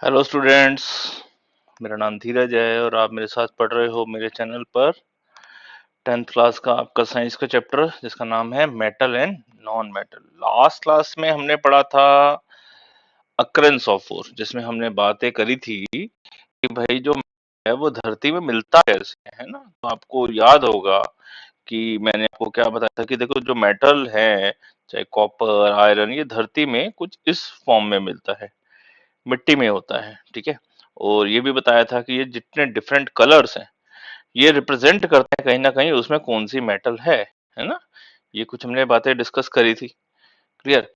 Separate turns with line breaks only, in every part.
Hello students. मेरा नाम धीरज है और आप मेरे साथ पढ़ रहे हो मेरे चैनल पर 10th क्लास का आपका साइंस का चैप्टर जिसका नाम है metal and non metal. Last class में हमने पढ़ा था अकरेंस ऑफ फोर्स, जिसमें हमने बातें करी थी कि भाई जो है वो धरती में मिलता कैसे है ना। तो आपको याद होगा कि मैंने आपको क्या बताया था कि देखो जो मेटल है, चाहे कॉपर आयरन, ये धरती में कुछ इस फॉर्म में मिलता है, मिट्टी में होता है, ठीक है। और ये भी बताया था कि ये जितने डिफरेंट कलर्स हैं ये रिप्रेजेंट करते हैं कहीं ना कहीं उसमें कौन सी मेटल है ना। ये कुछ हमने बातें डिस्कस करी थी। क्लियर।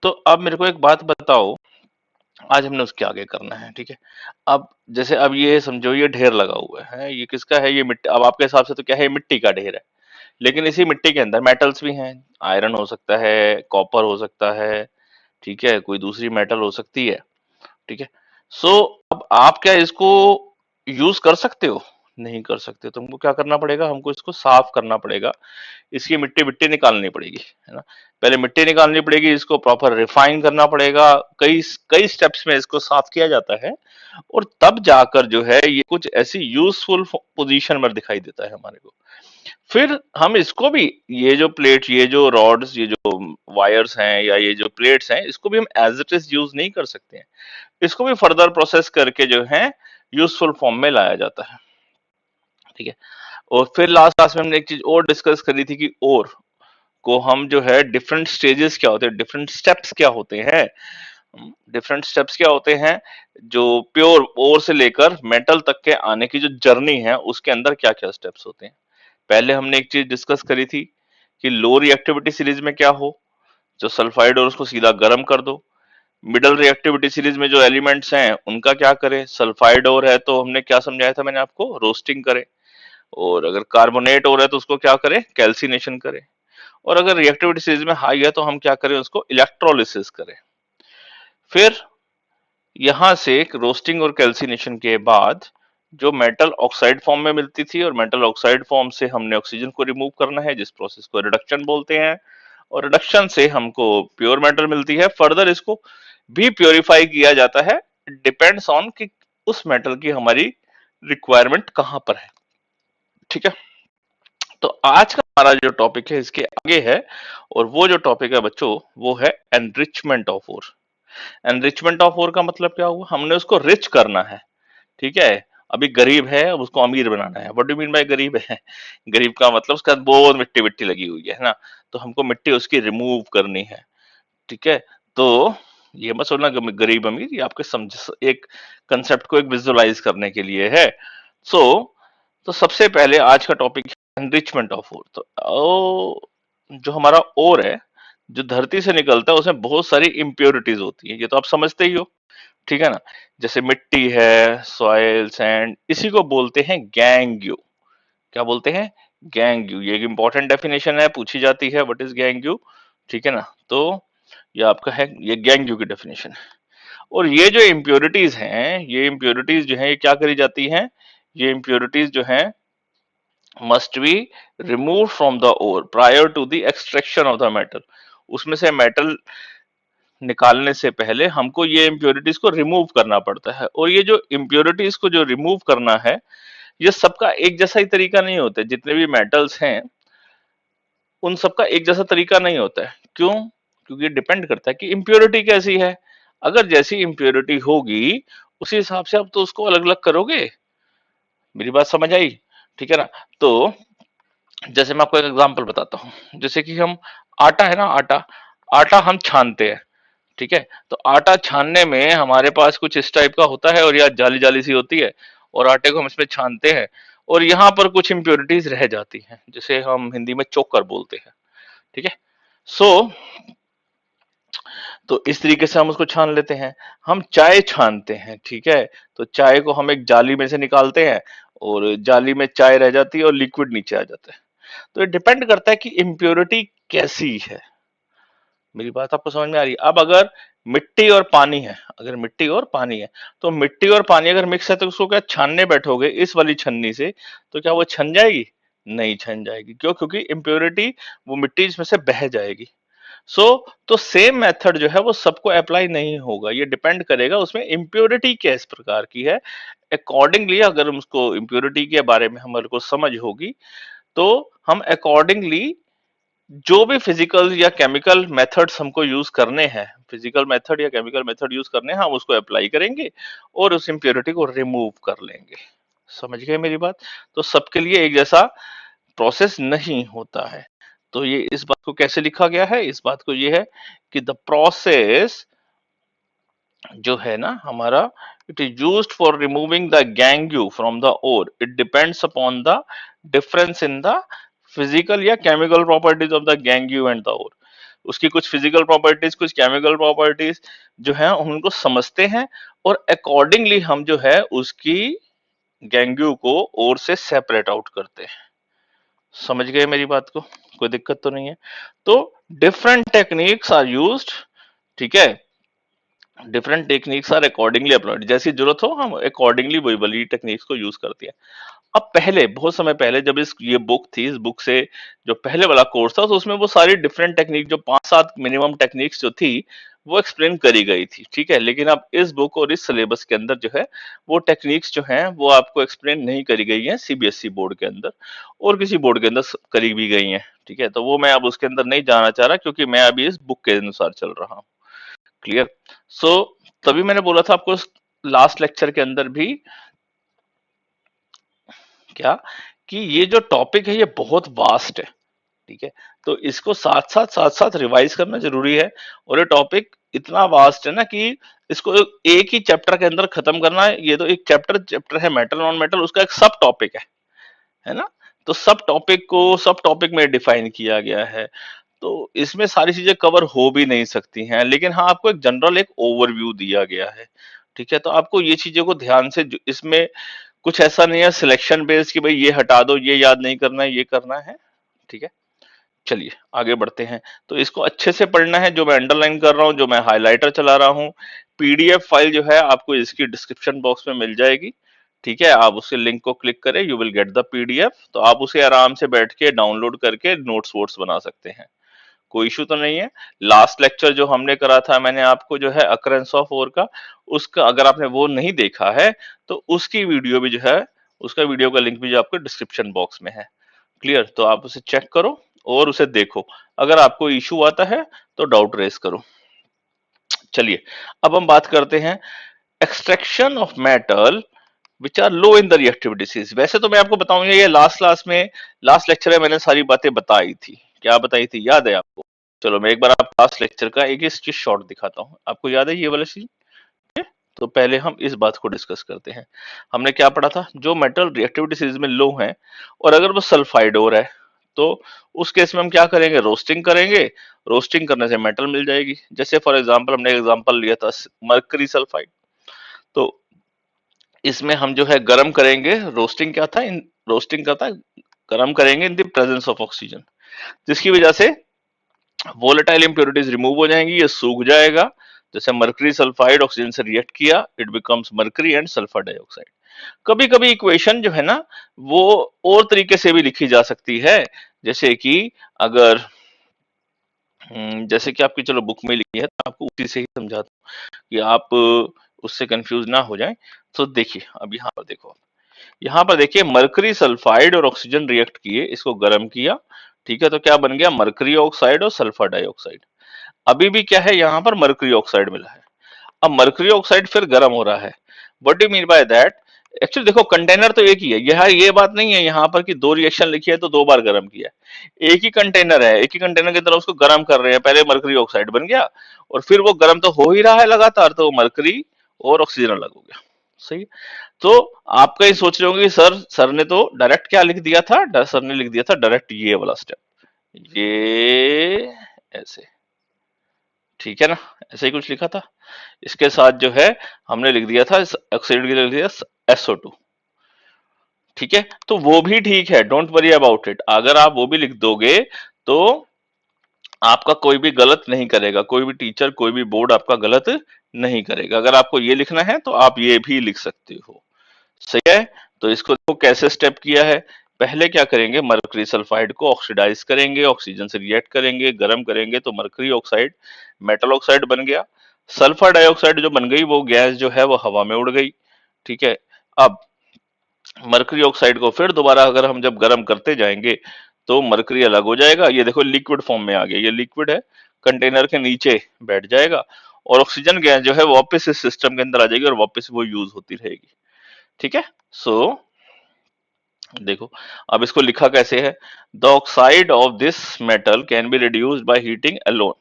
तो अब मेरे को एक बात बताओ, आज हमने उसके आगे करना है, ठीक है। अब जैसे अब ये समझो ये ढेर लगा हुआ है, ये किसका है? ये मिट्टी। अब आपके हिसाब से तो क्या है? ये मिट्टी का ढेर है। लेकिन इसी मिट्टी के अंदर मेटल्स भी हैं। आयरन हो सकता है, कॉपर हो सकता है, ठीक है, कोई दूसरी मेटल हो सकती है, ठीक है। सो अब आप क्या इसको यूज कर सकते हो? नहीं कर सकते। तुमको क्या करना पड़ेगा? हमको इसको साफ करना पड़ेगा, इसकी मिट्टी मिट्टी निकालनी पड़ेगी, है ना। पहले मिट्टी निकालनी पड़ेगी, इसको प्रॉपर रिफाइन करना पड़ेगा। कई कई स्टेप्स में इसको साफ किया जाता है और तब जाकर जो है ये कुछ ऐसी यूजफुल पोजीशन में दिखाई देता है हमारे को। फिर हम इसको भी, ये जो प्लेट, ये जो रॉड्स, ये जो वायर्स हैं या ये जो प्लेट्स हैं, इसको भी हम एज इट इज यूज नहीं कर सकते हैं। इसको भी फर्दर प्रोसेस करके जो है यूजफुल फॉर्म में लाया जाता है, ठीक है। और फिर लास्ट क्लास में हमने एक चीज और डिस्कस करी थी कि ओर को हम जो है डिफरेंट स्टेजेस क्या होते हैं, डिफरेंट स्टेप्स क्या होते हैं, डिफरेंट स्टेप्स क्या होते हैं, जो प्योर ओर से लेकर मेटल तक के आने की जो जर्नी है उसके अंदर क्या क्या स्टेप्स होते हैं। पहले हमने एक चीज डिस्कस करी थी कि लो रिएक्टिविटी सीरीज में क्या हो, जो सल्फाइड और उसको सीधा गर्म कर दो। मिडल रिएक्टिविटी सीरीज में जो एलिमेंट्स हैं उनका क्या करें? सल्फाइड और है तो हमने क्या समझाया था मैंने आपको? रोस्टिंग करें। और अगर कार्बोनेट और है तो उसको क्या करें? कैल्सिनेशन करें। और अगर रिएक्टिविटी सीरीज में हाई है तो हम क्या करें? उसको इलेक्ट्रोलिसिस करें। फिर यहां से रोस्टिंग और कैल्सिनेशन के बाद जो मेटल ऑक्साइड फॉर्म में मिलती थी, और मेटल ऑक्साइड फॉर्म से हमने ऑक्सीजन को रिमूव करना है, जिस प्रोसेस को रिडक्शन बोलते हैं। और रिडक्शन से हमको प्योर मेटल मिलती है। फर्दर इसको भी प्योरीफाई किया जाता है, डिपेंड्स ऑन कि उस मेटल की हमारी रिक्वायरमेंट कहां पर है, ठीक है। तो आज का हमारा जो टॉपिक है इसके आगे है, और वो जो टॉपिक है बच्चों वो है enrichment of ore. Enrichment of ore का मतलब क्या हुआ? हमने उसको रिच करना है, ठीक है। अभी गरीब है, अब उसको अमीर बनाना है। व्हाट डू मीन बाय गरीब है? गरीब का मतलब उसका बहुत मिट्टी मिट्टी लगी हुई है ना। तो हमको मिट्टी उसकी रिमूव करनी है, ठीक है। तो ये मत सोचना कि गरीब अमीर, ये आपके समझ एक कंसेप्ट को एक विजुअलाइज करने के लिए है। सो तो सबसे पहले आज का टॉपिक है एनरिचमेंट ऑफ ओर। तो जो हमारा ओर है, जो धरती से निकलता है, उसमें बहुत सारी इम्प्योरिटीज होती है, ये तो आप समझते ही हो, ठीक है ना। जैसे मिट्टी है, सॉइल, सैंड, इसी को बोलते हैं गैंग। क्या बोलते हैं? गैंग। ये एक इंपॉर्टेंट डेफिनेशन है, पूछी जाती है, व्हाट इज गैंग, ठीक है ना। तो ये आपका है, ये गैंग की डेफिनेशन है। और ये जो इम्प्योरिटीज हैं, ये इम्प्योरिटीज जो है ये क्या करी जाती हैं? ये इम्प्योरिटीज जो हैं must be remove from the ore prior to the extraction of the metal. उसमें से मेटल निकालने से पहले हमको ये इम्प्योरिटीज को रिमूव करना पड़ता है। और ये जो इम्प्योरिटीज को जो रिमूव करना है, ये सबका एक जैसा ही तरीका नहीं होता है। जितने भी मेटल्स हैं उन सबका एक जैसा तरीका नहीं होता है। क्यों? क्योंकि डिपेंड करता है कि इम्प्योरिटी कैसी है। अगर जैसी इम्प्योरिटी होगी उसी हिसाब से आप तो उसको अलग अलग करोगे। मेरी बात समझ आई? ठीक है ना। तो जैसे मैं आपको एक एग्जांपल बताता हूँ। जैसे कि हम आटा है ना, आटा आटा हम छानते हैं, ठीक है। तो आटा छानने में हमारे पास कुछ इस टाइप का होता है और यह जाली जाली सी होती है, और आटे को हम इसमें छानते हैं और यहाँ पर कुछ इम्प्योरिटीज रह जाती हैं, जिसे हम हिंदी में चोकर बोलते हैं, ठीक है। सो तो इस तरीके से हम उसको छान लेते हैं। हम चाय छानते हैं, ठीक है। तो चाय को हम एक जाली में से निकालते हैं और जाली में चाय रह जाती है और लिक्विड नीचे आ जाता है। तो ये डिपेंड करता है कि इम्प्योरिटी कैसी है। मेरी बात आपको समझ में आ रही है? अब अगर मिट्टी और पानी है, अगर मिट्टी और पानी है, तो मिट्टी और पानी अगर मिक्स है तो उसको क्या छानने बैठोगे इस वाली छन्नी से, तो क्या वो छन जाएगी? नहीं छन जाएगी। क्यों? क्योंकि इम्प्योरिटी वो मिट्टी इसमें से बह जाएगी। तो सेम मेथड जो है वो सबको अप्लाई नहीं होगा, ये डिपेंड करेगा उसमें इम्प्योरिटी किस प्रकार की है। अकॉर्डिंगली अगर हम उसको इम्प्योरिटी के बारे में हमारे को समझ होगी तो हम अकॉर्डिंगली जो भी फिजिकल या केमिकल मेथड्स हमको यूज करने हैं, फिजिकल मेथड या केमिकल मेथड यूज करने हैं, हम उसको अप्लाई करेंगे और उस इम्प्योरिटी को रिमूव कर लेंगे। समझ गए मेरी बात? तो सबके लिए एक जैसा प्रोसेस नहीं होता है। तो ये इस बात को कैसे लिखा गया है, इस बात को ये है कि द प्रोसेस जो है ना हमारा, it is used for removing the gangue from the ore, it depends upon the difference in the physical या chemical properties of the gangue and the ore. उसकी कुछ फिजिकल प्रॉपर्टीज कुछ केमिकल प्रॉपर्टीज जो है हम उनको समझते हैं और अकॉर्डिंगली हम जो है उसकी गैंग्यू को ओर से सेपरेट आउट करते हैं। समझ गए मेरी बात को? कोई दिक्कत तो नहीं है? तो डिफरेंट टेक्निक्स आर यूज्ड, ठीक है, different techniques are accordingly applied, जैसी जरूरत हो हम अकॉर्डिंगली वही वाली टेक्निक्स को यूज करते हैं। अब पहले बहुत समय पहले जब ये बुक थी, इस बुक से जो पहले वाला कोर्स था तो उसमें वो सारी डिफरेंट टेक्निक जो 5-7 मिनिमम टेक्निक्स जो थी वो एक्सप्लेन करी गई थी, ठीक है। लेकिन अब इस बुक और इस सिलेबस के अंदर जो है वो टेक्निक्स जो हैं वो आपको एक्सप्लेन नहीं करी गई हैं सीबीएसई बोर्ड के अंदर, और किसी बोर्ड के अंदर करी भी गई हैं, ठीक है। तो वो मैं अब उसके अंदर नहीं जाना चाह रहा क्योंकि मैं अभी इस बुक के अनुसार चल रहा हूँ। क्लियर? सो तभी मैंने बोला था आपको लास्ट लेक्चर के अंदर भी क्या, कि ये जो टॉपिक है ये बहुत वास्ट है, ठीक है। तो इसको साथ साथ रिवाइज करना जरूरी है। और ये टॉपिक इतना वास्ट है ना कि इसको एक ही चैप्टर के अंदर खत्म करना है। ये तो एक चैप्टर है मेटल नॉन मेटल, उसका एक सब टॉपिक है ना। तो सब टॉपिक में डिफाइन किया गया है, तो इसमें सारी चीजें कवर हो भी नहीं सकती हैं, लेकिन हाँ आपको एक जनरल एक ओवरव्यू दिया गया है, ठीक है। तो आपको ये चीजों को ध्यान से इसमें कुछ ऐसा नहीं है सिलेक्शन बेस्ड कि भाई ये हटा दो, ये याद नहीं करना है, ये करना है, ठीक है। चलिए आगे बढ़ते हैं। तो इसको अच्छे से पढ़ना है, जो मैं अंडरलाइन कर रहा हूं, जो मैं हाइलाइटर चला रहा हूं। पीडीएफ फाइल जो है आपको इसकी डिस्क्रिप्शन बॉक्स में मिल जाएगी, ठीक है। आप उसके लिंक को क्लिक करें, you will get the PDF. तो आप उसे आराम से बैठ के डाउनलोड करके नोट्स वोट्स बना सकते हैं, कोई इशू तो नहीं है। लास्ट लेक्चर जो हमने करा था मैंने आपको जो है अकरेंस ऑफ ओर का, उसका अगर आपने वो नहीं देखा है तो उसकी वीडियो भी जो है, उसका वीडियो का लिंक भी जो आपके डिस्क्रिप्शन बॉक्स में है। क्लियर? तो आप उसे चेक करो और उसे देखो, अगर आपको इशू आता है तो डाउट रेस करो। चलिए अब हम बात करते हैं extraction of metal which are low in the reactivities. वैसे तो मैं आपको बताऊंगा ये लास्ट क्लास में, लास्ट लेक्चर में मैंने सारी बातें बताई थी। क्या बताई थी, याद है आपको? चलो मैं एक बार आप लास्ट लेक्चर का एक चीज शॉर्ट दिखाता हूँ, आपको याद है ये वाला चीज? तो पहले हम इस बात को डिस्कस करते हैं। हमने क्या पढ़ा था, जो मेटल रिएक्टिविटी सीरीज में लो है और अगर वो सल्फाइड और है तो उस केस में हम क्या करेंगे, रोस्टिंग करेंगे। रोस्टिंग करने से मेटल मिल जाएगी। जैसे फॉर एग्जांपल हमने एग्जांपल लिया था मरकरी सल्फाइड, तो इसमें हम जो है गर्म करेंगे। रोस्टिंग क्या था, इन रोस्टिंग का था गर्म करेंगे इन द प्रेजेंस ऑफ ऑक्सीजन, जिसकी वजह से वोलेटाइल इंप्योरिटीज रिमूव हो जाएंगी, ये सूख जाएगा। जैसे मरकरी सल्फाइड ऑक्सीजन से रिएक्ट किया, it becomes mercury and sulphur dioxide. कभी कभी इक्वेशन जो है ना वो और तरीके से भी लिखी जा सकती है, जैसे कि अगर जैसे कि आपकी चलो बुक में लिखी है तो आपको उसी से ही समझाता हूँ कि आप उससे कंफ्यूज ना हो जाएं। तो देखिए अब यहाँ पर देखो, यहाँ पर देखिए मरकरी सल्फाइड और ऑक्सीजन रिएक्ट किए, इसको गर्म किया, ठीक है। तो क्या बन गया, मरकरी ऑक्साइड और सल्फर डाइऑक्साइड। अभी भी क्या है, यहाँ पर मरकरी ऑक्साइड मिला है। अब मरकरी ऑक्साइड फिर गर्म हो रहा है। What do mean by that? Actually देखो कंटेनर तो एक ही है, यह ये बात नहीं है यहाँ पर कि दो रिएक्शन लिखी है तो दो बार गर्म किया है। एक ही कंटेनर है, एक ही कंटेनर की तरह उसको गर्म कर रहे हैं। पहले मरकरी ऑक्साइड बन गया और फिर वो गर्म तो हो ही रहा है लगातार, तो मरकरी और ऑक्सीजन अलग हो गया। सही है? तो आप कहीं सोच रहे होंगे कि सर ने तो डायरेक्ट क्या लिख दिया था, सर ने लिख दिया था डायरेक्ट ये वाला स्टेप, ये ऐसे, ठीक है ना, ऐसे ही कुछ लिखा था। इसके साथ जो है हमने लिख दिया था ऑक्सीड के लिए लिख दिया SO2, ठीक है। तो वो भी ठीक है, डोंट वरी अबाउट इट। अगर आप वो भी लिख दोगे तो आपका कोई भी गलत नहीं करेगा, कोई भी टीचर कोई भी बोर्ड आपका गलत नहीं करेगा। अगर आपको ये लिखना है तो आप ये भी लिख सकते हो, सही है। तो इसको देखो कैसे स्टेप किया है, पहले क्या करेंगे, मरकरी सल्फाइड को ऑक्सीडाइज करेंगे, ऑक्सीजन से रिएक्ट करेंगे, गर्म करेंगे तो मरकरी ऑक्साइड मेटल ऑक्साइड बन गया। सल्फर डाइऑक्साइड जो बन गई वो गैस जो है वो हवा में उड़ गई। ठीक है, अब मरकरी ऑक्साइड को फिर दोबारा अगर हम जब गर्म करते जाएंगे तो मरकरी अलग हो जाएगा। ये देखो लिक्विड फॉर्म में आ गया, ये लिक्विड है, कंटेनर के नीचे बैठ जाएगा और ऑक्सीजन गैस जो है वापस इस सिस्टम के अंदर आ जाएगी और वापस वो यूज होती रहेगी। ठीक है, सो देखो अब इसको लिखा कैसे है, the oxide of this metal can be reduced by heating alone.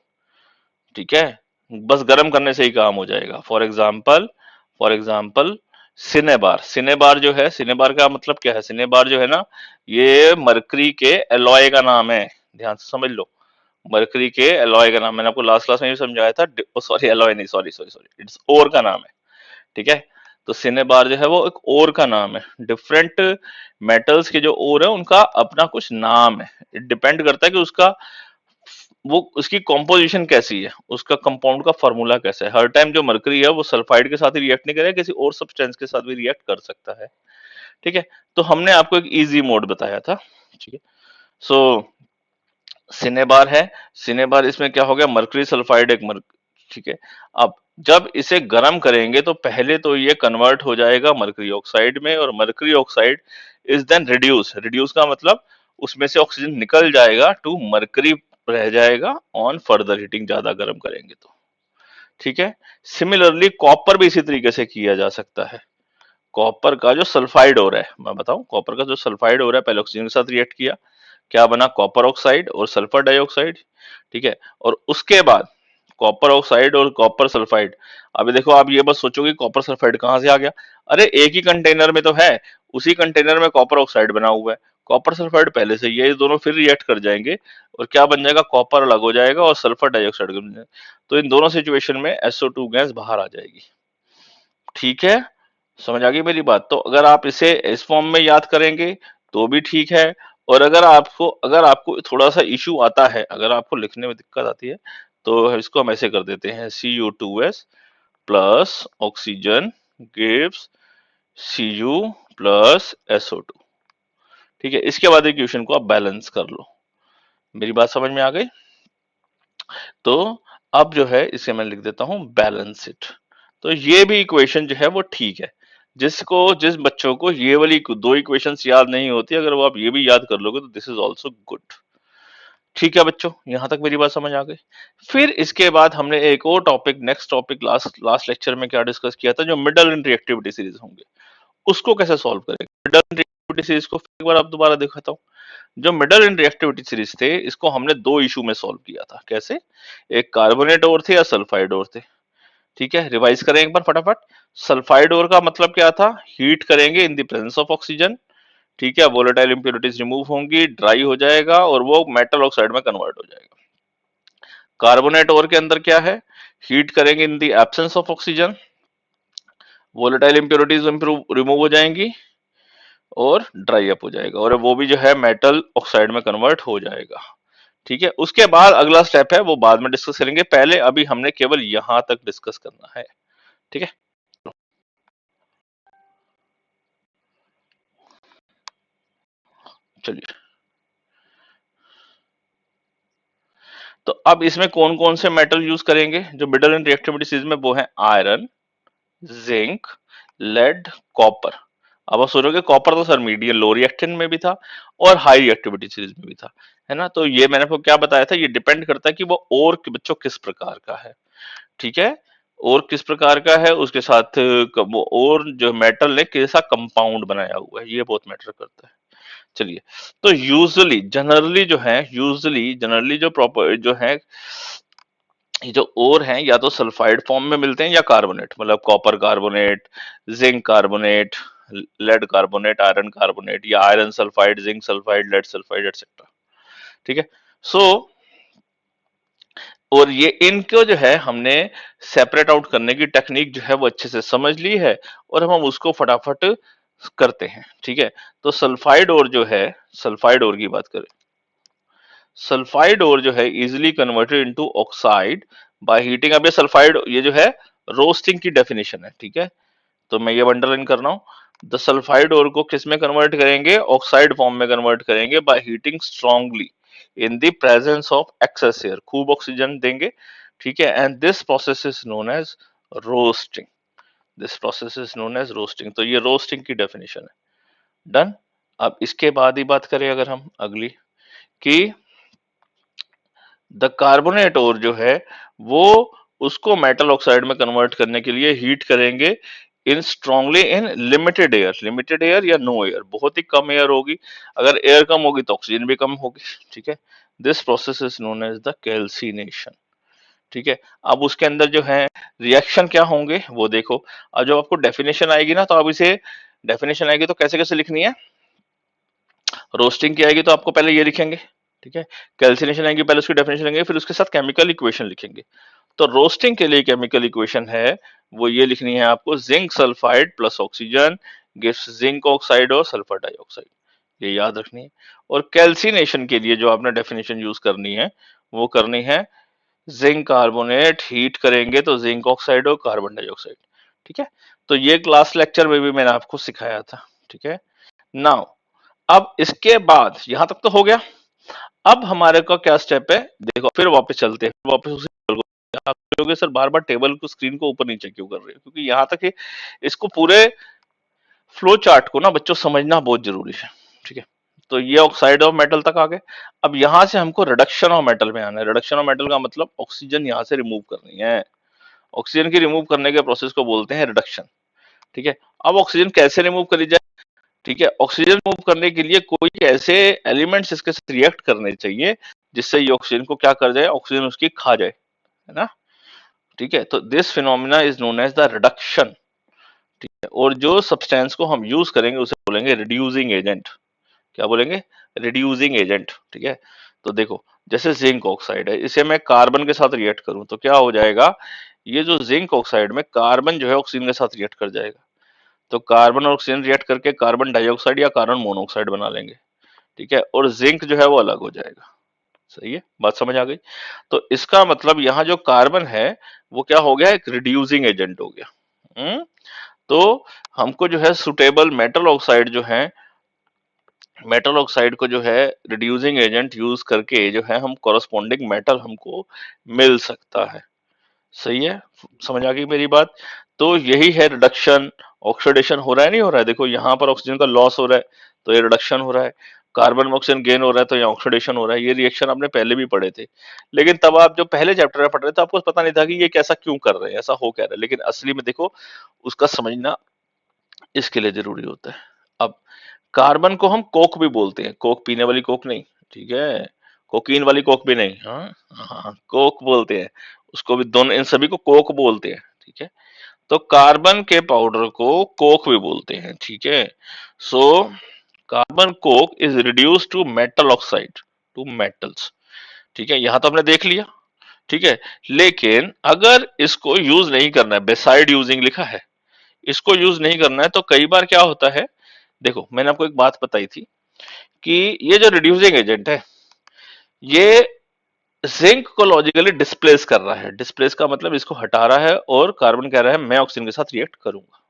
ठीक है, बस गर्म करने से ही काम हो जाएगा। फॉर एग्जाम्पल सिनेबार, सिनेबार जो है, सिनेबार का मतलब क्या है, सिनेबार जो है ना, ये मरकरी के एलॉय का नाम है। ध्यान से समझ लो, मरकरी के एलॉय का नाम, मैंने आपको लास्ट क्लास में भी समझाया था। सॉरी एलॉय नहीं, sorry sorry sorry, it's ore का नाम है। ठीक है, तो सिनेबार जो है वो एक ओर का नाम है। डिफरेंट मेटल्स के जो ओर है उनका अपना कुछ नाम है, इट डिपेंड करता है कि उसका वो उसकी कॉम्पोजिशन कैसी है, उसका कंपाउंड का फॉर्मूला कैसा है। हर टाइम जो मरकरी है वो सल्फाइड के साथ ही रिएक्ट नहीं करेगा, किसी और सब्सटेंस के साथ भी रिएक्ट कर सकता है। ठीक है, तो हमने आपको एक इजी मोड बताया था। ठीक है, सो सिनेबार है, सिनेबार इसमें क्या हो गया, मरकरी सल्फाइड एक मर ठीक है, अब जब इसे गर्म करेंगे तो पहले तो ये कन्वर्ट हो जाएगा मरकरी ऑक्साइड में, और mercury oxide is then reduce, reduce का मतलब उसमें से ऑक्सीजन निकल जाएगा टू मरकरी रह जाएगा ऑन फर्दर हीटिंग, ज्यादा गर्म करेंगे तो। ठीक है, सिमिलरली कॉपर भी इसी तरीके से किया जा सकता है। कॉपर का जो सल्फाइड हो रहा है, मैं बताऊं, कॉपर का जो सल्फाइड हो रहा है पहले ऑक्सीजन के साथ रिएक्ट किया, क्या बना, कॉपर ऑक्साइड और सल्फर डाइऑक्साइड। ठीक है, और उसके बाद कॉपर ऑक्साइड और कॉपर सल्फाइड। अभी देखो आप ये बस सोचोगे कॉपर सल्फाइड कहां से आ गया, अरे एक ही कंटेनर में तो है, उसी कंटेनर में कॉपर ऑक्साइड बना हुआ है, कॉपर सल्फाइड पहले से, ये दोनों फिर रिएक्ट कर जाएंगे और क्या बन जाएगा, कॉपर अलग हो जाएगा और सल्फर डाइऑक्साइड बन जाएगा। तो इन दोनों सिचुएशन में SO2 गैस बाहर आ जाएगी। ठीक है, समझ आ गई मेरी बात। तो अगर आप इसे इस फॉर्म में याद करेंगे तो भी ठीक है, और अगर आपको थोड़ा सा इशू आता है, अगर आपको लिखने में दिक्कत आती है तो इसको हम ऐसे कर देते हैं, CO2s plus oxygen gives Cu plus SO2। ठीक है, इसके बाद इक्वेशन को आप बैलेंस कर लो। मेरी बात समझ में आ गई? तो अब जो है इसे मैं लिख देता हूं बैलेंस इट। तो ये भी इक्वेशन जो है वो ठीक है। जिस बच्चों को ये वाली दो इक्वेशंस याद नहीं होती, अगर वो आप ये भी याद कर लोगे तो दिस इज ऑल्सो गुड। ठीक है बच्चों, यहां तक मेरी बात समझ आ गई। फिर इसके बाद हमने एक और topic, next topic last last lecture में क्या डिस्कस किया था, जो मिडल इन रिएक्टिविटी सीरीज होंगे, उसको कैसे सॉल्व करेंगे। मिडल इन रिएक्टिविटी सीरीज को फिर एक बार आप दोबारा दिखाता हूँ। जो मिडल इन रिएक्टिविटी सीरीज थे, इसको हमने दो इशू में सॉल्व किया था। कैसे, एक कार्बोनेट और थे या सल्फाइड और थे। ठीक है, रिवाइज करें एक बार फटाफट। सल्फाइड और का मतलब क्या था, हीट करेंगे इन द प्रेजेंस ऑफ ऑक्सीजन। ठीक है, वोलेटाइल इंप्योरिटीज रिमूव होंगी, ड्राई हो जाएगा और वो मेटल ऑक्साइड में कन्वर्ट हो जाएगा। कार्बोनेट और के अंदर क्या है, हीट करेंगे in the absence of oxygen, volatile impurities remove हो जाएंगी और ड्राई अप हो जाएगा, और वो भी जो है मेटल ऑक्साइड में कन्वर्ट हो जाएगा। ठीक है, उसके बाद अगला स्टेप है वो बाद में डिस्कस करेंगे, पहले अभी हमने केवल यहां तक डिस्कस करना है। ठीक है, चलिए। तो अब इसमें कौन कौन से मेटल यूज करेंगे जो मिडल इन रिएक्टिविटी सीरीज में, वो है आयरन, जिंक, लेड, कॉपर। अब आप सोचोगे कॉपर तो सर मीडियम लो रिएक्टेंट में भी था और हाई रिएक्टिविटी सीरीज में भी था, है ना। तो ये मैंने आपको क्या बताया था, ये डिपेंड करता है कि वो और बच्चों किस प्रकार का है। ठीक है, और किस प्रकार का है, उसके साथ वो और जो मेटल ने कैसा कंपाउंड बनाया हुआ है, ये बहुत मैटर करता है। चलिए, तो जनरली जो प्रॉपर जो है, ये जो ओर हैं या तो सल्फाइड फॉर्म में मिलते हैं या कार्बोनेट, मतलब copper carbonate, zinc carbonate, lead carbonate, iron carbonate, या iron sulphide, zinc sulphide, lead sulphide, etcetera. ठीक है, सो और ये इनको जो है हमने सेपरेट आउट करने की टेक्निक जो है वो अच्छे से समझ ली है, और हम उसको फटाफट करते हैं। ठीक है, तो सल्फाइड और जो है, सल्फाइड और की बात करें, सल्फाइड और जो है easily converted into oxide by heating. अब ये सल्फाइड, ये जो है रोस्टिंग की डेफिनेशन है। ठीक है, तो मैं ये अंडरलाइन कर रहा हूं, द सल्फाइड ओर को किस में कन्वर्ट करेंगे, ऑक्साइड फॉर्म में कन्वर्ट करेंगे by heating strongly in the presence of excess air, खूब ऑक्सीजन देंगे, ठीक है। And this process is known as roasting, this process is known as roasting. तो ये रोस्टिंग की डेफिनेशन है। डन। अब इसके बाद ही बात करें अगर हम अगली कि द कार्बोनेट और जो है वो उसको मेटल ऑक्साइड में कन्वर्ट करने के लिए हीट करेंगे in strongly in limited air, limited air या नो एयर, बहुत ही कम एयर होगी, अगर एयर कम होगी तो ऑक्सीजन भी कम होगी, ठीक है। This process is known as the calcination, ठीक है। अब उसके अंदर जो है रिएक्शन क्या होंगे वो देखो। अब जब आपको डेफिनेशन आएगी ना तो आप इसे, डेफिनेशन आएगी तो कैसे कैसे लिखनी है, रोस्टिंग की आएगी तो आपको पहले ये लिखेंगे, ठीक है। कैल्सिनेशन आएगी पहले उसकी डेफिनेशन लिखेंगे, फिर उसके साथ केमिकल इक्वेशन लिखेंगे। तो रोस्टिंग के लिए केमिकल इक्वेशन है वो ये लिखनी है आपको, zinc sulphide plus oxygen gives zinc oxide और सल्फर डाइऑक्साइड, ये याद रखनी है। और कैल्सिनेशन के लिए जो आपने डेफिनेशन यूज करनी है वो करनी है, जिंक कार्बोनेट हीट करेंगे तो जिंक ऑक्साइड और कार्बन डाइऑक्साइड, ठीक है। तो ये क्लास लेक्चर में भी मैंने आपको सिखाया था, ठीक है। नाउ अब इसके बाद यहां तक तो हो गया। अब हमारे का क्या स्टेप है, देखो फिर वापस चलते हैं, वापस उसी टेबल को। आप कहोगे सर बार बार टेबल को स्क्रीन को ऊपर नीचे क्यों कर रहे हो, क्योंकि यहाँ तक इसको पूरे फ्लो चार्ट को ना बच्चों समझना बहुत जरूरी है, ठीक है। तो ये ऑक्साइड ऑफ मेटल तक आ गए। अब यहां से हमको रिडक्शन ऑफ मेटल में आना है। रिडक्शन ऑफ मेटल का मतलब ऑक्सीजन यहां से रिमूव करनी है। ऑक्सीजन की रिमूव करने के प्रोसेस को बोलते हैं रिडक्शन, ठीक है। अब ऑक्सीजन कैसे रिमूव करी जाए, ठीक है। ऑक्सीजन मूव करने के लिए कोई ऐसे एलिमेंट्स इसके साथ रिएक्ट करने चाहिए जिससे ये ऑक्सीजन को क्या कर जाए, ऑक्सीजन उसकी खा जाए, है ना, ठीक है। तो this phenomena is known as the reduction, ठीक है। और जो सब्सटेंस को हम यूज करेंगे उसे बोलेंगे रिड्यूसिंग एजेंट। क्या बोलेंगे, रिड्यूसिंग एजेंट, ठीक है। तो देखो जैसे जिंक ऑक्साइड है, इसे मैं कार्बन के साथ रिएक्ट करूं तो क्या हो जाएगा, ये जो जिंक ऑक्साइड में कार्बन जो है ऑक्सीजन के साथ रिएक्ट कर जाएगा, तो कार्बन और ऑक्सीजन रिएक्ट करके कार्बन डाइऑक्साइड या कार्बन मोनोऑक्साइड बना लेंगे, ठीक है। और जिंक जो है वो अलग हो जाएगा। सही है, बात समझ आ गई। तो इसका मतलब यहाँ जो कार्बन है वो क्या हो गया, एक रिड्यूसिंग एजेंट हो गया। तो हमको जो है सुटेबल मेटल ऑक्साइड जो है, मेटल ऑक्साइड को जो है रिड्यूसिंग एजेंट यूज करके जो है हम कॉरस्पॉन्डिंग मेटल हमको मिल सकता है। सही है, समझ आ गई मेरी बात। तो यही है रिडक्शन। ऑक्सीडेशन हो रहा है नहीं हो रहा है, देखो यहाँ पर ऑक्सीजन का लॉस हो रहा है तो ये रिडक्शन हो रहा है, कार्बन में ऑक्सीजन गेन हो रहा है तो यहाँ ऑक्सीडेशन हो रहा है। ये रिएक्शन आपने पहले भी पढ़े थे, लेकिन तब आप जो पहले चैप्टर में पढ़ रहे थे आपको पता नहीं था कि ये कैसा क्यों कर रहे हैं, ऐसा हो क्या रहा है, लेकिन असली में देखो उसका समझना इसके लिए जरूरी होता है। अब कार्बन को हम कोक भी बोलते हैं, कोक पीने वाली कोक नहीं, ठीक है, कोकीन वाली कोक भी नहीं, हाँ हाँ कोक बोलते हैं उसको भी, दोनों इन सभी को कोक बोलते हैं, ठीक है। तो कार्बन के पाउडर को कोक भी बोलते हैं, ठीक है। So carbon coke is reduce to metal oxide, to metals, ठीक है। यहां तो हमने देख लिया, ठीक है। लेकिन अगर इसको यूज नहीं करना है, बेसाइड यूजिंग लिखा है, इसको यूज नहीं करना है तो कई बार क्या होता है, देखो मैंने आपको एक बात बताई थी कि ये जो रिड्यूसिंग एजेंट है ये जिंक को लॉजिकली डिस्प्लेस कर रहा है। डिस्प्लेस का मतलब इसको हटा रहा है और कार्बन कह रहा है मैं ऑक्सीजन के साथ रिएक्ट करूंगा।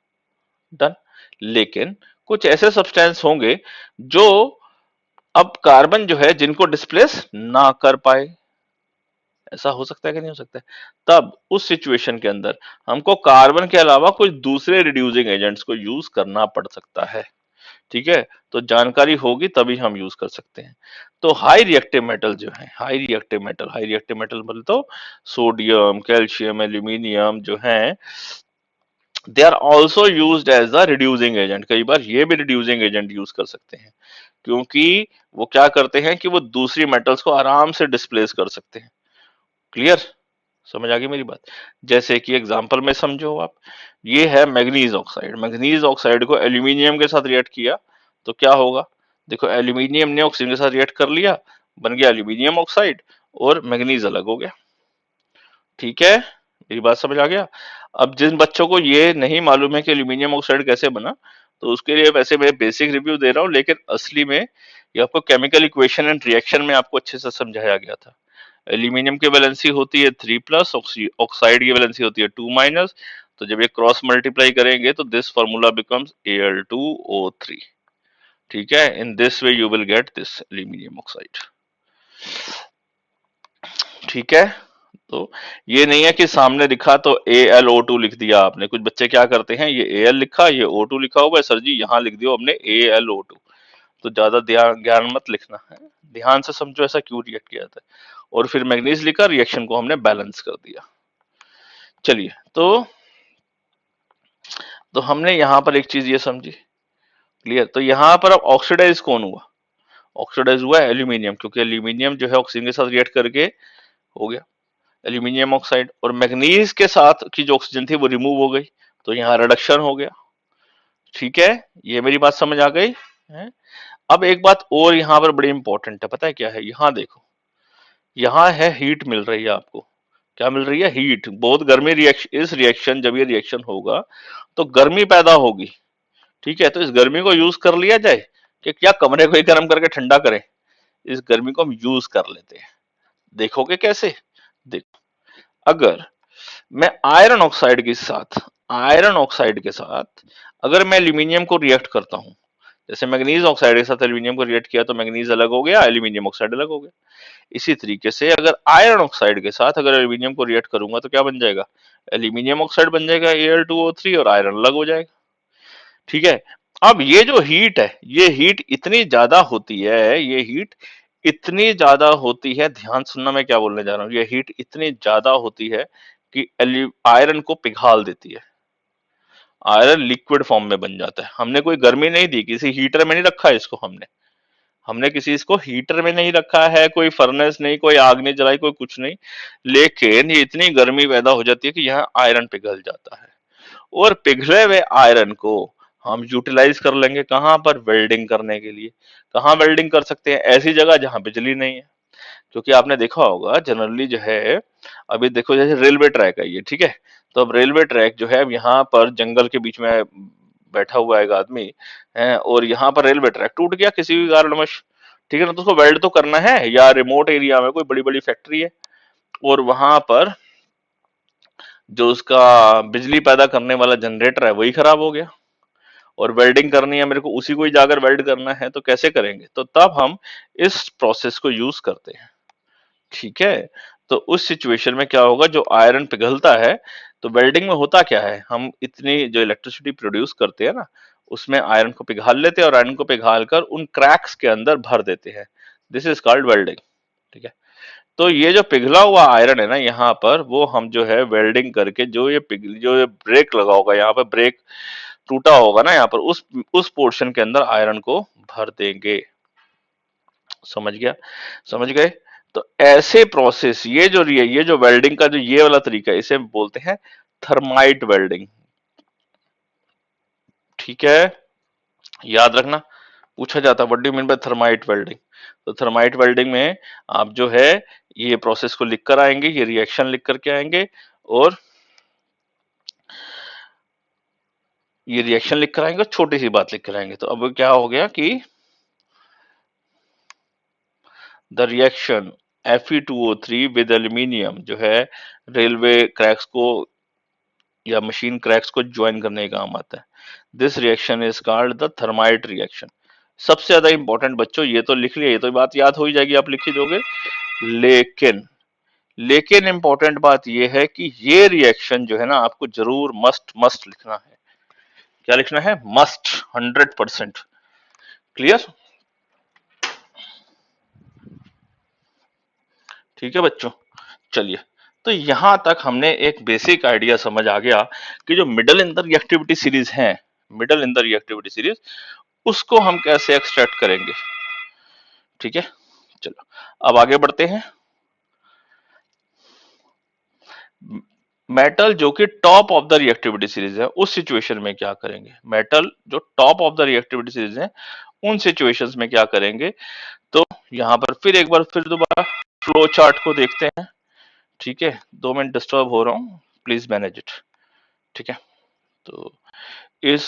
डन। लेकिन कुछ ऐसे सब्सटेंस होंगे जो अब कार्बन जो है जिनको डिस्प्लेस ना कर पाए। ऐसा हो सकता है कि नहीं हो सकता है, तब उस सिचुएशन के अंदर हमको कार्बन के अलावा कुछ दूसरे रिड्यूसिंग एजेंट्स को यूज करना पड़ सकता है, ठीक है। तो जानकारी होगी तभी हम यूज कर सकते हैं। तो हाई रिएक्टिव मेटल जो है, हाई रिएक्टिव मेटल मतलब तो सोडियम, कैल्शियम, एल्यूमिनियम जो है, they are also used as the reducing agent. कई बार ये भी रिड्यूसिंग एजेंट यूज कर सकते हैं, क्योंकि वो क्या करते हैं कि वो दूसरी मेटल्स को आराम से डिस्प्लेस कर सकते हैं। क्लियर, समझ आ गई मेरी बात। जैसे कि एग्जांपल में समझो आप, ये है मैग्नीज ऑक्साइड। मैग्नीज ऑक्साइड को एल्यूमिनियम के साथ रिएक्ट किया तो क्या होगा, देखो एल्यूमिनियम ने ऑक्सीजन के साथ रिएक्ट कर लिया, बन गया एल्यूमिनियम ऑक्साइड और मैग्नीज अलग हो गया, ठीक है। मेरी बात समझ आ गया। अब जिन बच्चों को ये नहीं मालूम है कि एल्यूमिनियम ऑक्साइड कैसे बना, तो उसके लिए वैसे मैं बेसिक रिव्यू दे रहा हूँ, लेकिन असली में ये आपको केमिकल इक्वेशन एंड रिएक्शन में आपको अच्छे से समझाया गया था। एल्यूमिनियम की वैलेंसी होती है 3+, ऑक्साइड की वैलेंसी होती है 2-। तो जब ये क्रॉस मल्टीप्लाई करेंगे तो दिस फॉर्मूला बिकम्स Al2O3। ठीक है, in this way you will get this aluminium oxide. ठीक है, तो ये नहीं है कि सामने लिखा तो AlO2 लिख दिया आपने। कुछ बच्चे क्या करते हैं, ये Al लिखा, ये O2 लिखा होगा, सर जी यहाँ लिख दिया हमने AlO2। तो ज्यादा ज्ञान मत लिखना है, ध्यान से समझो ऐसा क्यों रिएक्ट किया था। और फिर मैग्नीज लिखा, रिएक्शन को हमने बैलेंस कर दिया। चलिए, तो हमने यहाँ पर एक चीज ये समझी, क्लियर। तो यहाँ पर अब ऑक्सीडाइज कौन हुआ, ऑक्सीडाइज हुआ एल्यूमिनियम, क्योंकि एल्यूमिनियम जो है ऑक्सीजन के साथ रिएक्ट करके हो गया एल्यूमिनियम ऑक्साइड। और मैग्नीज के साथ की जो ऑक्सीजन थी वो रिमूव हो गई, तो यहाँ रिडक्शन हो गया। ठीक है, ये मेरी बात समझ आ गई है। अब एक बात और यहाँ पर बड़ी इंपॉर्टेंट है, पता है क्या है, यहाँ देखो, यहाँ है हीट मिल रही है आपको। क्या मिल रही है, हीट। बहुत गर्मी रिएक्शन, इस रिएक्शन जब ये रिएक्शन होगा तो गर्मी पैदा होगी। ठीक है, तो इस गर्मी को यूज कर लिया जाए कि क्या कमरे को ही गर्म करके ठंडा करें। इस गर्मी को हम यूज कर लेते हैं। देखोगे कैसे, देखो, अगर मैं आयरन ऑक्साइड के साथ अगर मैं एल्यूमिनियम को रिएक्ट करता हूं, जैसे मैग्नीज ऑक्साइड के साथ एल्यूमिनियम को रिएक्ट किया तो मैग्नीज अलग हो गया, एल्यूमिनियम ऑक्साइड अलग हो गया। इसी तरीके से अगर आयरन ऑक्साइड के साथ अगर एल्यूमिनियम को रिएक्ट करूंगा तो क्या बन जाएगा, एल्यूमिनियम ऑक्साइड बन जाएगा Al2O3 और आयरन अलग हो जाएगा। ठीक है, अब ये जो हीट है, ये हीट इतनी ज्यादा होती है, ये हीट इतनी ज्यादा होती है, ध्यान सुनना मैं क्या बोलने जा रहा हूं, ये हीट इतनी ज्यादा होती है कि आयरन को पिघाल देती है। आयरन लिक्विड फॉर्म में बन जाता है। हमने कोई गर्मी नहीं दी, किसी हीटर में नहीं रखा है इसको, हमने हमने किसी इसको हीटर में नहीं रखा है, कोई फर्नेस नहीं, कोई आग नहीं जलाई, कोई कुछ नहीं, लेकिन ये इतनी गर्मी पैदा हो जाती है कि यहाँ आयरन पिघल जाता है। और पिघले हुए आयरन को हम यूटिलाइज कर लेंगे कहां पर, वेल्डिंग करने के लिए। कहां वेल्डिंग कर सकते हैं, ऐसी जगह जहां बिजली नहीं है। क्योंकि आपने देखा होगा जनरली जो है, अभी देखो जैसे रेलवे ट्रैक है ये, ठीक है, तो अब रेलवे ट्रैक जो है, अब यहाँ पर जंगल के बीच में बैठा हुआ है एक आदमी है, और यहाँ पर रेलवे ट्रैक टूट गया किसी भी कारणवश। ठीक है ना, तो उसको वेल्ड तो करना है, या रिमोट एरिया में कोई बड़ी बड़ी फैक्ट्री है और वहां पर जो उसका बिजली पैदा करने वाला जनरेटर है वही खराब हो गया, और वेल्डिंग करनी है मेरे को, उसी को ही जाकर वेल्ड करना है, तो कैसे करेंगे, तो तब हम इस प्रोसेस को यूज करते हैं। ठीक है, तो उस सिचुएशन में क्या होगा, जो आयरन पिघलता है, तो वेल्डिंग में होता क्या है, हम इतनी जो इलेक्ट्रिसिटी प्रोड्यूस करते हैं ना, उसमें आयरन को पिघाल लेते हैं और आयरन को पिघाल कर उन क्रैक्स के अंदर भर देते हैं। This is called welding. ठीक है, तो ये जो पिघला हुआ आयरन है ना, यहाँ पर वो हम जो है वेल्डिंग करके, जो ये ब्रेक लगा होगा, यहाँ पर ब्रेक टूटा होगा ना, यहाँ पर उस पोर्शन के अंदर आयरन को भर देंगे। समझ गया, समझ गए। तो ऐसे प्रोसेस, ये जो वेल्डिंग का जो ये वाला तरीका है, इसे बोलते हैं थर्माइट वेल्डिंग। ठीक है, याद रखना, पूछा जाता है what do you mean by thermite welding. तो थर्माइट वेल्डिंग में आप जो है ये प्रोसेस को लिख कर आएंगे, ये रिएक्शन लिख करके आएंगे, और ये रिएक्शन लिख कर आएंगे, छोटी सी बात लिख कर आएंगे। तो अब क्या हो गया कि the reaction Fe2O3 with aluminium जो है रेलवे क्रैक्स को या मशीन क्रैक्स को ज्वाइन करने का काम आता है। This reaction is called the thermite reaction. सबसे ज्यादा इंपॉर्टेंट बच्चों, ये तो लिख लिया, ये तो बात याद हो ही जाएगी, आप लिख ही दोगे, लेकिन लेकिन इंपॉर्टेंट बात ये है कि ये रिएक्शन जो है ना, आपको जरूर मस्ट मस्ट लिखना है। क्या लिखना है, मस्ट, 100%। क्लियर, ठीक है बच्चों। चलिए, तो यहां तक हमने एक बेसिक आइडिया समझ आ गया कि जो middle in the reactivity series है, middle in the reactivity series, उसको हम कैसे एक्सट्रैक्ट करेंगे। ठीक है, चलो अब आगे बढ़ते हैं। मेटल जो कि top of the reactivity series है, उस सिचुएशन में क्या करेंगे, मेटल जो top of the reactivity series है, उन सिचुएशंस में क्या करेंगे। तो यहां पर फिर एक बार फिर दोबारा फ्लो चार्ट को देखते हैं। ठीक है, 2 मिनट डिस्टर्ब हो रहा हूं, प्लीज मैनेज इट। ठीक है, तो इस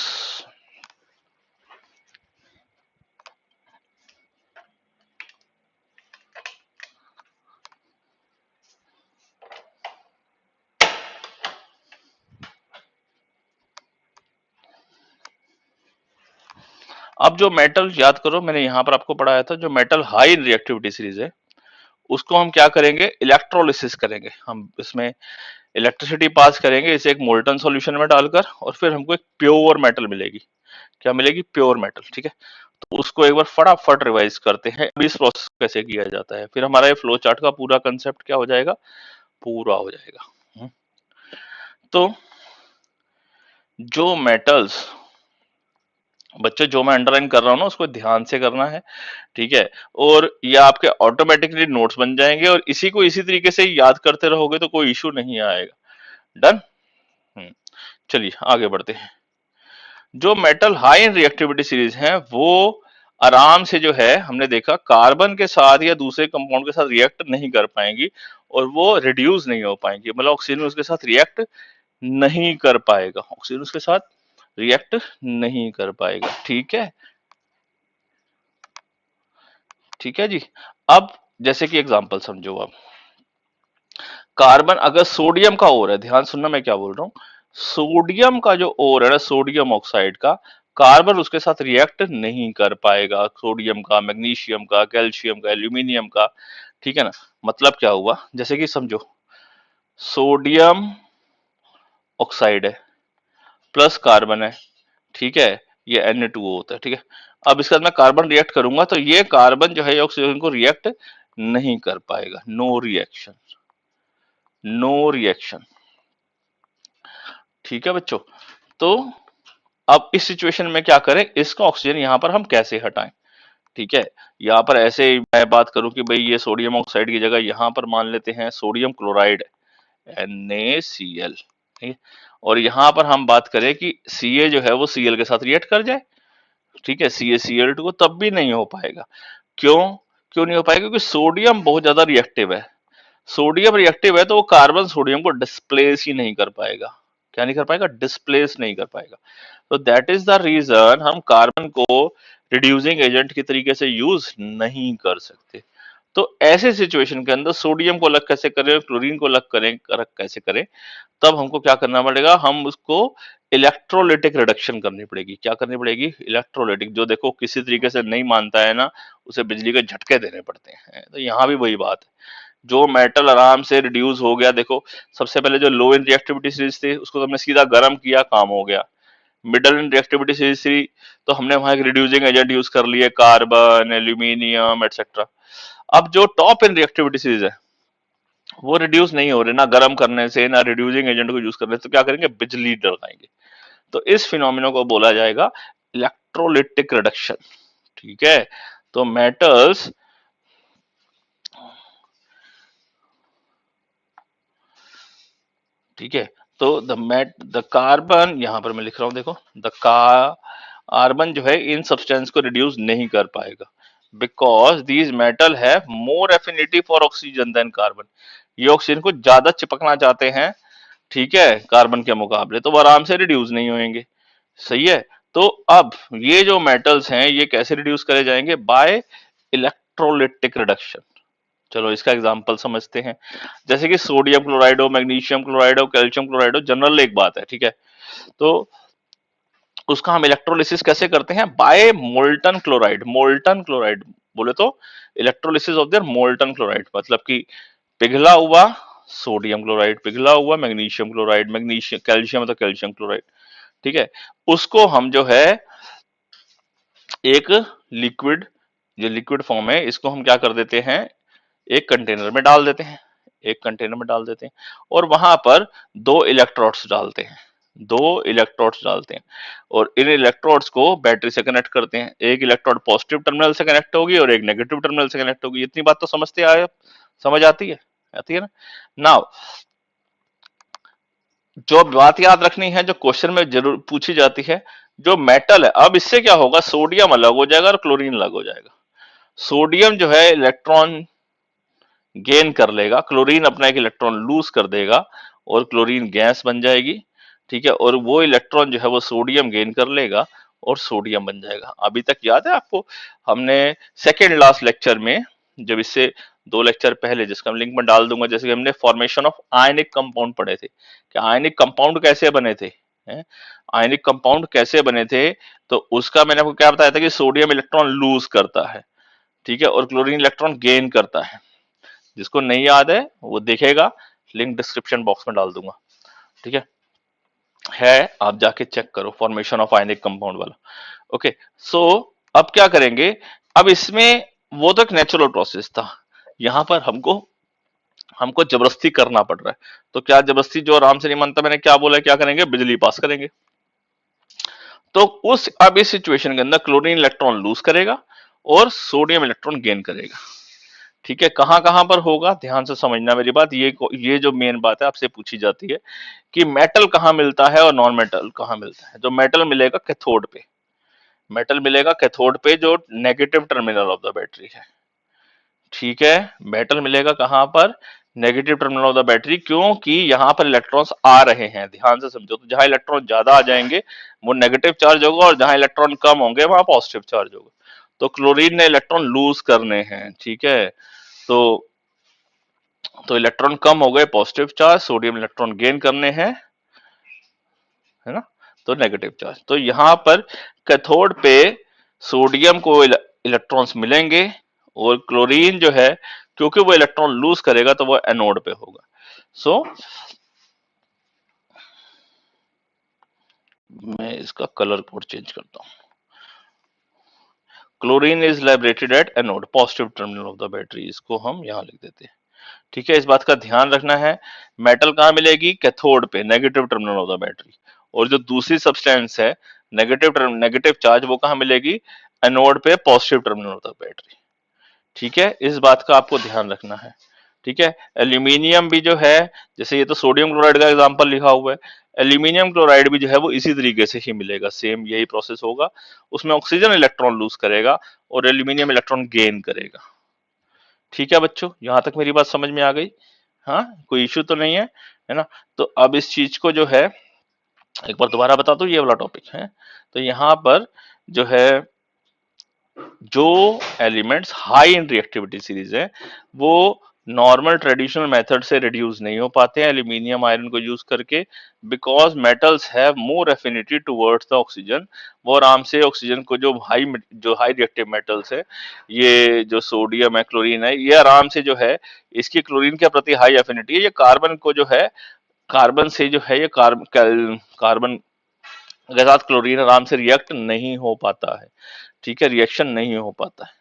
अब जो मेटल, याद करो मैंने यहां पर आपको पढ़ाया था, जो metal high in reactivity series है उसको हम क्या करेंगे, इलेक्ट्रोलिसिस करेंगे। हम इसमें इलेक्ट्रिसिटी पास करेंगे इसे एक मोल्टन सॉल्यूशन में डालकर, और फिर हमको एक प्योर मेटल मिलेगी। क्या मिलेगी? Pure metal. ठीक है, तो उसको एक बार फटाफट रिवाइज करते हैं अब इस प्रोसेस कैसे किया जाता है, फिर हमारा ये फ्लो चार्ट का पूरा कंसेप्ट क्या हो जाएगा, पूरा हो जाएगा। तो जो मेटल्स, बच्चे जो मैं अंडरलाइन कर रहा हूं ना उसको ध्यान से करना है, ठीक है, और ये आपके ऑटोमेटिकली नोट्स बन जाएंगे, और इसी को इसी तरीके से याद करते रहोगे तो कोई इशू नहीं आएगा। डन। चलिए आगे बढ़ते हैं। जो metal high in reactivity series हैं वो आराम से जो है हमने देखा कार्बन के साथ या दूसरे कंपाउंड के साथ रिएक्ट नहीं कर पाएंगी, और वो रिड्यूस नहीं हो पाएंगी, मतलब ऑक्सीजन उसके साथ रिएक्ट नहीं कर पाएगा, ऑक्सीजन उसके साथ रिएक्ट नहीं कर पाएगा। ठीक है, ठीक है जी। अब जैसे कि एग्जांपल समझो आप, कार्बन अगर सोडियम का ओर है, ध्यान सुनना मैं क्या बोल रहा हूं, सोडियम का जो ओर है ना, सोडियम ऑक्साइड का, कार्बन उसके साथ रिएक्ट नहीं कर पाएगा, सोडियम का, मैग्नीशियम का, कैल्शियम का, एल्यूमिनियम का। ठीक है ना, मतलब क्या हुआ, जैसे कि समझो सोडियम ऑक्साइड है प्लस कार्बन है, ठीक है, ये Na2O होता है। ठीक है, अब इसके साथ मैं कार्बन रिएक्ट करूंगा तो ये कार्बन जो है ऑक्सीजन को रिएक्ट नहीं कर पाएगा, नो रिएक्शन, नो रिएक्शन। ठीक है बच्चों, तो अब इस सिचुएशन में क्या करें, इसका ऑक्सीजन यहां पर हम कैसे हटाएं। ठीक है, यहाँ पर ऐसे ही मैं बात करूं कि भाई ये सोडियम ऑक्साइड की जगह यहां पर मान लेते हैं सोडियम क्लोराइड, NaCl। ठीक है, और यहां पर हम बात करें कि Ca जो है वो Cl के साथ रिएक्ट कर जाए, ठीक है, CaCl2 को, तब भी नहीं हो पाएगा। क्यों? क्यों नहीं हो पाएगा? क्योंकि सोडियम बहुत ज्यादा रिएक्टिव है, सोडियम रिएक्टिव है तो वो कार्बन सोडियम को डिस्प्लेस ही नहीं कर पाएगा। क्या नहीं कर पाएगा? डिस्प्लेस नहीं कर पाएगा। तो दैट इज द रीजन हम कार्बन को रिड्यूसिंग एजेंट की तरीके से यूज नहीं कर सकते। तो ऐसे सिचुएशन के अंदर सोडियम को अलग कैसे करें, क्लोरीन को अलग करें, अलग कैसे करें, तब हमको क्या करना पड़ेगा, हम उसको इलेक्ट्रोलिटिक रिडक्शन करनी पड़ेगी। क्या करनी पड़ेगी? इलेक्ट्रोलिटिक। जो देखो किसी तरीके से नहीं मानता है ना, उसे बिजली के झटके देने पड़ते हैं। तो यहाँ भी वही बात है, जो मेटल आराम से रिड्यूस हो गया, देखो सबसे पहले जो लो इन रिएक्टिविटी सीरीज थी उसको तो हमने सीधा गर्म किया, काम हो गया। मिडल इन रिएक्टिविटी सीरीज थी तो हमने वहां एक रिड्यूसिंग एजेंट यूज कर लिए, कार्बन, एल्यूमिनियम एटसेट्रा। अब जो टॉप इन रिएक्टिविटी सीरीज है वो रिड्यूस नहीं हो रहे, ना गर्म करने से ना रिड्यूसिंग एजेंट को यूज करने से, तो क्या करेंगे, बिजली डलवाएंगे। तो इस फिनोमिना को बोला जाएगा इलेक्ट्रोलिटिक रिडक्शन। ठीक है, तो मेटल्स, ठीक है, तो द कार्बन, यहां पर मैं लिख रहा हूं देखो, द कार्बन जो है इन सब्सटेंस को रिड्यूस नहीं कर पाएगा, because these metal have more affinity for oxygen than carbon. ये ऑक्सीजन को ज्यादा चिपकना चाहते हैं, ठीक है, कार्बन के मुकाबले, तो वो आराम से रिड्यूस नहीं होंगे। सही है, तो अब ये जो मेटल्स हैं ये कैसे रिड्यूस करे जाएंगे, बाय इलेक्ट्रोलिटिक रिडक्शन। चलो इसका एग्जांपल समझते हैं। जैसे कि सोडियम क्लोराइड हो, मैग्नीशियम क्लोराइड हो, कैल्शियम क्लोराइड हो, जनरल एक बात है, ठीक है, तो उसका हम इलेक्ट्रोलिसिस कैसे करते हैं, by molten chloride. Molten chloride बोले तो electrolysis of their molten chloride, मतलब कि पिघला हुआ सोडियम क्लोराइड, पिघला हुआ मैग्नीशियम क्लोराइड, मैग्नीशियम कैल्शियम है तो कैल्शियम क्लोराइड, ठीक है, उसको हम जो है एक लिक्विड, जो लिक्विड फॉर्म है इसको हम क्या कर देते हैं, एक कंटेनर में डाल देते हैं, एक कंटेनर में डाल देते हैं, और वहां पर दो इलेक्ट्रोड्स डालते हैं, दो इलेक्ट्रोड्स डालते हैं, और इन इलेक्ट्रोड्स को बैटरी से कनेक्ट करते हैं। एक इलेक्ट्रोड पॉजिटिव टर्मिनल से कनेक्ट होगी और एक नेगेटिव टर्मिनल से कनेक्ट होगी। इतनी बात तो समझते आए, समझ आती है, आती है ना। नाउ जो बात याद रखनी है, जो क्वेश्चन में जरूर पूछी जाती है, जो मेटल है, अब इससे क्या होगा, सोडियम अलग हो जाएगा और क्लोरीन अलग हो जाएगा। सोडियम जो है इलेक्ट्रॉन गेन कर लेगा, क्लोरीन अपना एक इलेक्ट्रॉन लूज कर देगा और क्लोरीन गैस बन जाएगी, ठीक है, और वो इलेक्ट्रॉन जो है वो सोडियम गेन कर लेगा और सोडियम बन जाएगा। अभी तक याद है आपको, हमने सेकेंड लास्ट लेक्चर में, जब इससे 2 लेक्चर पहले, जिसका मैं लिंक में डाल दूंगा, जैसे कि हमने फॉर्मेशन ऑफ आयनिक कंपाउंड पढ़े थे कि आयनिक कंपाउंड कैसे बने थे, हैं। आयनिक कंपाउंड कैसे बने थे, तो उसका मैंने आपको क्या बताया था कि सोडियम इलेक्ट्रॉन लूज करता है, ठीक है, और क्लोरीन इलेक्ट्रॉन गेन करता है। जिसको नहीं याद है वो देखेगा, लिंक डिस्क्रिप्शन बॉक्स में डाल दूंगा, ठीक है, आप जाके चेक करो फॉर्मेशन ऑफ आयनिक कंपाउंड वाला। ओके, सो अब क्या करेंगे, अब इसमें वो तो एक नेचुरल प्रोसेस था, यहां पर हमको हमको जबरदस्ती करना पड़ रहा है। तो क्या जबरदस्ती, जो आराम से नहीं मानता, मैंने क्या बोला, क्या करेंगे, बिजली पास करेंगे। तो उस अब इस सिचुएशन के अंदर क्लोरीन इलेक्ट्रॉन लूज करेगा और सोडियम इलेक्ट्रॉन गेन करेगा, ठीक है। कहां कहां पर होगा, ध्यान से समझना मेरी बात, ये जो मेन बात है आपसे पूछी जाती है कि मेटल कहां मिलता है और नॉन मेटल कहां मिलता है। जो मेटल मिलेगा कैथोड पे, मेटल मिलेगा कैथोड पे, जो negative terminal of the battery है, ठीक है। मेटल मिलेगा कहां पर, negative terminal of the battery, क्योंकि यहां पर इलेक्ट्रॉन्स आ रहे हैं, ध्यान से समझो। तो जहां इलेक्ट्रॉन ज्यादा आ जाएंगे वो नेगेटिव चार्ज होगा, और जहां इलेक्ट्रॉन कम होंगे वहां पॉजिटिव चार्ज होगा। तो क्लोरीन ने इलेक्ट्रॉन लूज करने हैं, ठीक है। तो इलेक्ट्रॉन कम हो गए, positive charge, sodium electron gain करने हैं, है ना, तो नेगेटिव चार्ज। तो यहां पर कैथोड पे सोडियम को इलेक्ट्रॉन्स मिलेंगे, और क्लोरीन जो है, क्योंकि वो इलेक्ट्रॉन लूज करेगा तो वो एनोड पे होगा। सो मैं इसका कलर कोड चेंज करता हूं। Chlorine is liberated at anode, positive terminal of the battery, इसको हम यहां लिख देते हैं, ठीक है। इस बात का ध्यान रखना है, मेटल कहां मिलेगी, कैथोड पे, negative terminal of the battery. और जो दूसरी सब्सटेंस है नेगेटिव चार्ज, वो कहां मिलेगी, एनोड पे, positive terminal of the battery, ठीक है। इस बात का आपको ध्यान रखना है, ठीक है। एल्यूमिनियम भी जो है, जैसे ये तो सोडियम क्लोराइड का एग्जांपल लिखा हुआ है, एल्यूमिनियम क्लोराइड भी जो है वो इसी तरीके से ही मिलेगा, सेम यही प्रोसेस होगा। उसमें ऑक्सीजन इलेक्ट्रॉन लूज करेगा और एल्यूमिनियम इलेक्ट्रॉन गेन करेगा, ठीक है बच्चों, यहां तक मेरी बात समझ में आ गई। हाँ, कोई इश्यू तो नहीं है ना। तो अब इस चीज को जो है एक बार दोबारा बता दो, ये वाला टॉपिक है। तो यहाँ पर जो है, जो elements high in reactivity series है, वो नॉर्मल ट्रेडिशनल मेथड से रिड्यूस नहीं हो पाते हैं एल्यूमिनियम आयरन को यूज करके, because metals have more affinity towards the oxygen. वो आराम से ऑक्सीजन को, जो हाई रिएक्टिव मेटल्स है, ये जो सोडियम है, क्लोरीन है, ये आराम से जो है, इसकी क्लोरीन के प्रति हाई एफिनिटी है, ये कार्बन को जो है, कार्बन से जो है, ये कार्बन के साथ क्लोरीन आराम से रिएक्ट नहीं हो पाता है, ठीक है, रिएक्शन नहीं हो पाता है,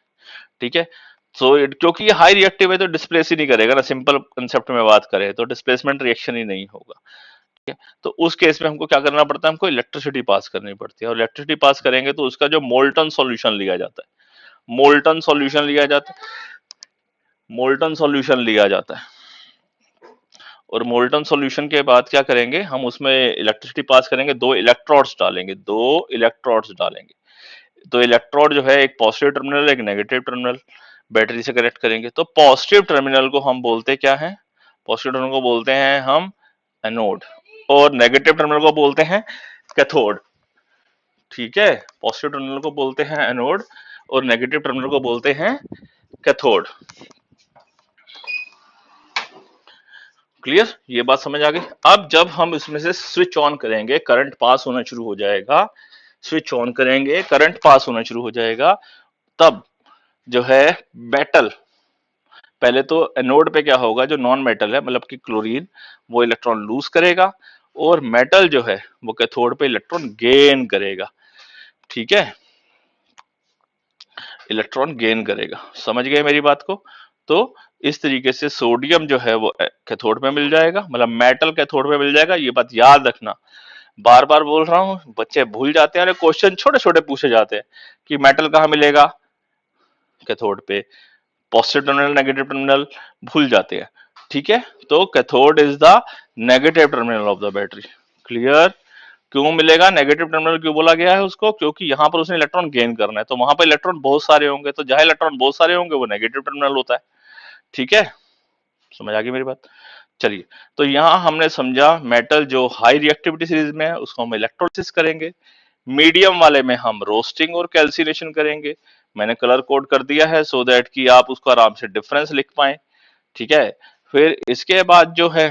ठीक है। सो क्योंकि ये हाई रिएक्टिव है तो डिस्प्लेस ही नहीं करेगा ना, सिंपल कंसेप्ट में बात करें तो डिस्प्लेसमेंट रिएक्शन ही नहीं होगा, ठीक है। तो उस केस में हमको क्या करना पड़ता है, हमको इलेक्ट्रिसिटी पास करनी पड़ती है, और इलेक्ट्रिसिटी पास करेंगे तो उसका जो मोल्टन सॉल्यूशन लिया जाता है, मोल्टन सॉल्यूशन लिया जाता है, मोल्टन सॉल्यूशन लिया जाता है। और मोल्टन सॉल्यूशन के बाद क्या करेंगे, हम उसमें इलेक्ट्रिसिटी पास करेंगे, दो इलेक्ट्रोड्स डालेंगे। तो इलेक्ट्रोड जो है, एक पॉजिटिव टर्मिनल, एक नेगेटिव टर्मिनल, बैटरी से कनेक्ट करेंगे। तो पॉजिटिव टर्मिनल को हम बोलते क्या है, पॉजिटिव टर्मिनल को बोलते हैं हम एनोड, और नेगेटिव टर्मिनल को बोलते हैं कैथोड, ठीक है। पॉजिटिव टर्मिनल को बोलते हैं एनोड और नेगेटिव टर्मिनल को बोलते हैं कैथोड। क्लियर, ये बात समझ आ गई। अब जब हम इसमें से स्विच ऑन करेंगे, करंट पास होना शुरू हो जाएगा, स्विच ऑन करेंगे, करंट पास होना शुरू हो जाएगा, तब जो है मेटल, पहले तो एनोड पे क्या होगा, जो नॉन मेटल है, मतलब कि क्लोरीन, वो इलेक्ट्रॉन लूज करेगा, और मेटल जो है वो कैथोड पे इलेक्ट्रॉन गेन करेगा, ठीक है, इलेक्ट्रॉन गेन करेगा। समझ गए मेरी बात को। तो इस तरीके से सोडियम जो है वो कैथोड में मिल जाएगा, मतलब मेटल कैथोड में मिल जाएगा, ये बात याद रखना। बार बार बोल रहा हूं, बच्चे भूल जाते हैं, क्वेश्चन छोटे छोटे पूछे जाते हैं कि मेटल कहाँ मिलेगा, कैथोड पे, पॉजिटिव टर्मिनल, नेगेटिव टर्मिनल, भूल जाते हैं, ठीक है। तो cathode is the negative terminal of the battery. Clear, क्यों मिलेगा नेगेटिव टर्मिनल, क्यों बोला गया है उसको, क्योंकि यहां पर उसने इलेक्ट्रॉन गेन करना है, तो वहां पर इलेक्ट्रॉन बहुत सारे होंगे, तो जहां इलेक्ट्रॉन बहुत सारे होंगे वो नेगेटिव टर्मिनल होता है, ठीक है। समझ आ गई मेरी बात। चलिए, तो यहां हमने समझा मेटल जो हाई रिएक्टिविटी सीरीज में है उसको हम इलेक्ट्रोलिसिस करेंगे, मीडियम वाले में हम रोस्टिंग और कैल्सिनेशन करेंगे। मैंने कलर कोड कर दिया है सो दैट कि आप उसको आराम से डिफरेंस लिख पाए, ठीक है। फिर इसके बाद जो है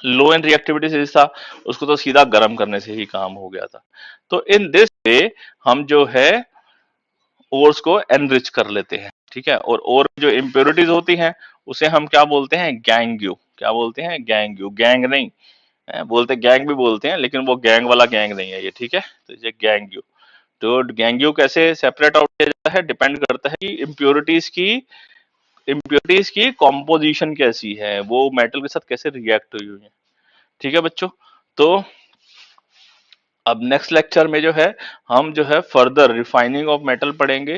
लो एन रिएक्टिविटी सीरीज था, उसको तो सीधा गर्म करने से ही काम हो गया था। तो इन दिस वे हम जो है ओर्स को एनरिच कर लेते हैं, ठीक है। और ओर जो इम्प्योरिटीज होती हैं उसे हम क्या बोलते हैं, गैंग यू। क्या बोलते हैं, गैंग यू। गैंग नहीं बोलते, गैंग भी बोलते हैं, लेकिन वो गैंग वाला गैंग नहीं है ये, ठीक है। तो ये गैंग यू। तो गैंग यू कैसे सेपरेट आउट किया जाता है, डिपेंड करता है कि इम्प्योरिटीज की कॉम्पोजिशन कैसी है, वो मेटल के साथ कैसे रिएक्ट हुई हुई है, ठीक है बच्चों। तो अब नेक्स्ट लेक्चर में जो है हम जो है फर्दर रिफाइनिंग ऑफ मेटल पढ़ेंगे,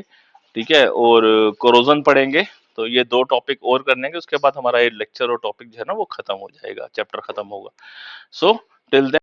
ठीक है, और कोरोजन पढ़ेंगे। तो ये दो टॉपिक और करने के, उसके बाद हमारा ये लेक्चर और टॉपिक जो है ना वो खत्म हो जाएगा, चैप्टर खत्म होगा। So till